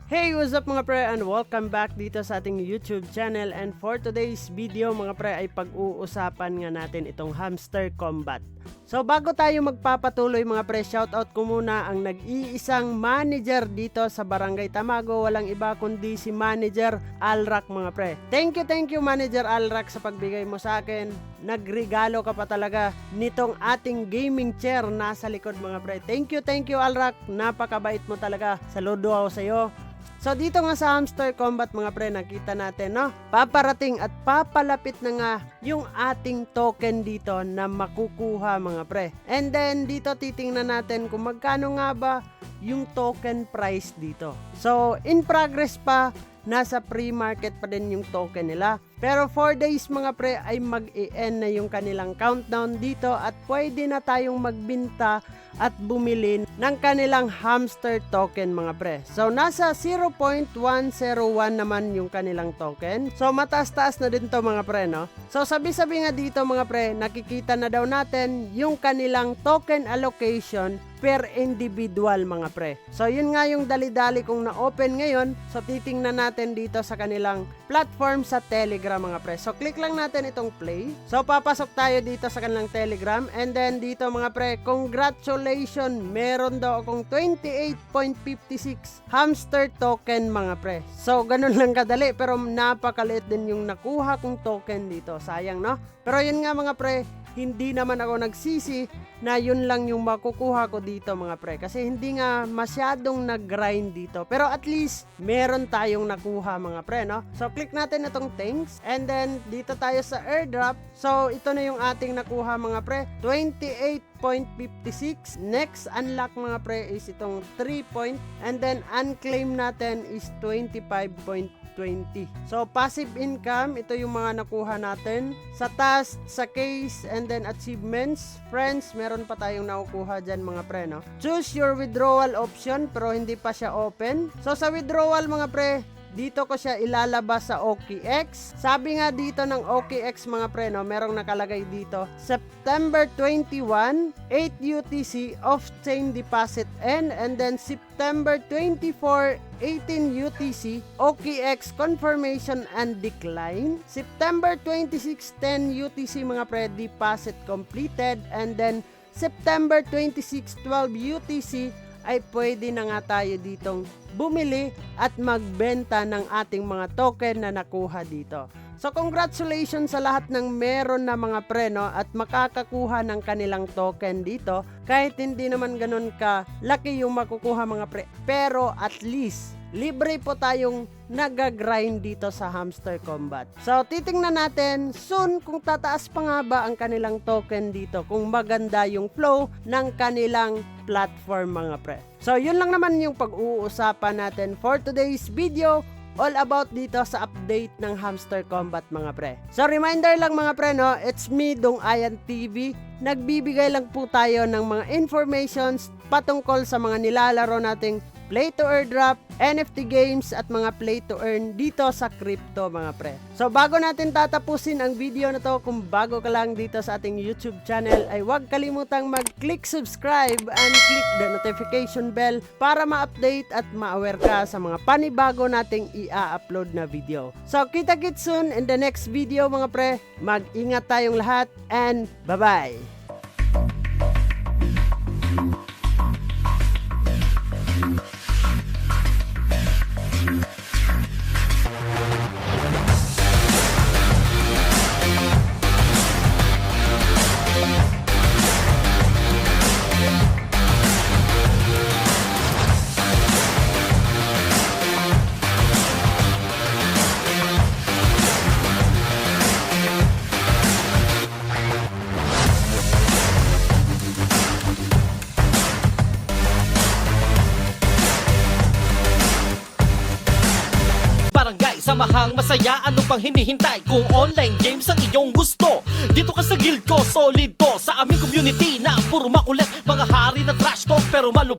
Hey, what's up mga pre, and welcome back dito sa ating YouTube channel. And for today's video mga pre ay pag-uusapan nga natin itong hamster combat. So bago tayo magpapatuloy mga pre, shoutout ko muna ang nag-iisang manager dito sa Barangay Tamago. Walang iba kundi si Manager Alrak mga pre. Thank you Manager Alrak sa pagbigay mo sa akin. Nagregalo ka pa talaga nitong ating gaming chair nasa likod mga pre. Thank you Alrak, napakabait mo talaga. Saludo ako sa iyo. So dito nga sa hamster combat mga pre, nakita natin no, paparating at papalapit na nga yung ating token dito na makukuha mga pre. And then dito titingnan natin kung magkano nga ba yung token price dito. So in progress pa, nasa pre-market pa din yung token nila. Pero 4 days mga pre ay mag-i-end na yung kanilang countdown dito at pwede na tayong magbinta at bumili ng kanilang hamster token mga pre. So nasa 0.101 naman yung kanilang token. So mataas-taas na din to mga pre no. So sabi-sabi nga dito mga pre, nakikita na daw natin yung kanilang token allocation per individual mga pre. So yun nga yung dali-dali kong na-open ngayon. So titingnan natin dito sa kanilang platform sa Telegram mga pre. So click lang natin itong play. So papasok tayo dito sa kanilang Telegram. And then dito mga pre, congratulations, meron daw akong 28.56 hamster token mga pre. So ganun lang kadali, pero napakaliit din yung nakuha kong token dito. Sayang no? Pero yun nga mga pre, hindi naman ako nagsisi na yun lang yung makukuha ko dito mga pre, kasi hindi nga masyadong nag-grind dito, pero at least meron tayong nakuha mga pre no. So click natin itong thanks, and then dito tayo sa airdrop. So ito na yung ating nakuha mga pre, 28.56. Next unlock mga pre is itong 3 point, and then unclaim natin is 25.20. So passive income, ito yung mga nakuha natin sa task, sa case, and then achievements. Friends, meron pa tayong nakukuha dyan mga pre no. Choose your withdrawal option, pero hindi pa siya open. So sa withdrawal mga pre, dito ko siya ilalabas sa OKX. Sabi nga dito ng OKX mga pre no, merong nakalagay dito September 21 8 UTC off-chain deposit end, and then September 24 18 UTC OKX confirmation and decline. September 26 10 UTC mga pre, deposit completed, and then September 26 12 UTC ay pwede na nga tayo ditong bumili at magbenta ng ating mga token na nakuha dito. So congratulations sa lahat ng meron na mga pre no, at makakakuha ng kanilang token dito. Kahit hindi naman ganun ka laki yung makukuha mga pre, pero at least libre po tayong nagagrind dito sa hamster combat. So titingnan natin soon kung tataas pa nga ba ang kanilang token dito, kung maganda yung flow ng kanilang platform mga pre. So yun lang naman yung pag-uusapan natin for today's video, all about dito sa update ng hamster combat mga pre. So reminder lang mga pre no, it's me Dong Ayan TV. Nagbibigay lang po tayo ng mga informations patungkol sa mga nilalaro nating play to airdrop, NFT games at mga play to earn dito sa crypto mga pre. So bago natin tatapusin ang video na to, kung bago ka lang dito sa ating YouTube channel ay huwag kalimutang mag-click subscribe and click the notification bell para ma-update at ma-aware ka sa mga panibago nating i-upload na video. So kita-kits soon in the next video mga pre. Mag-ingat tayong lahat and bye-bye! Samahang masaya, ano pang hinihintay? Kung online games ang iyong gusto, dito ka sa guild ko, solid to. Sa aming community na puro makulit, mga hari na trash talk pero malupit.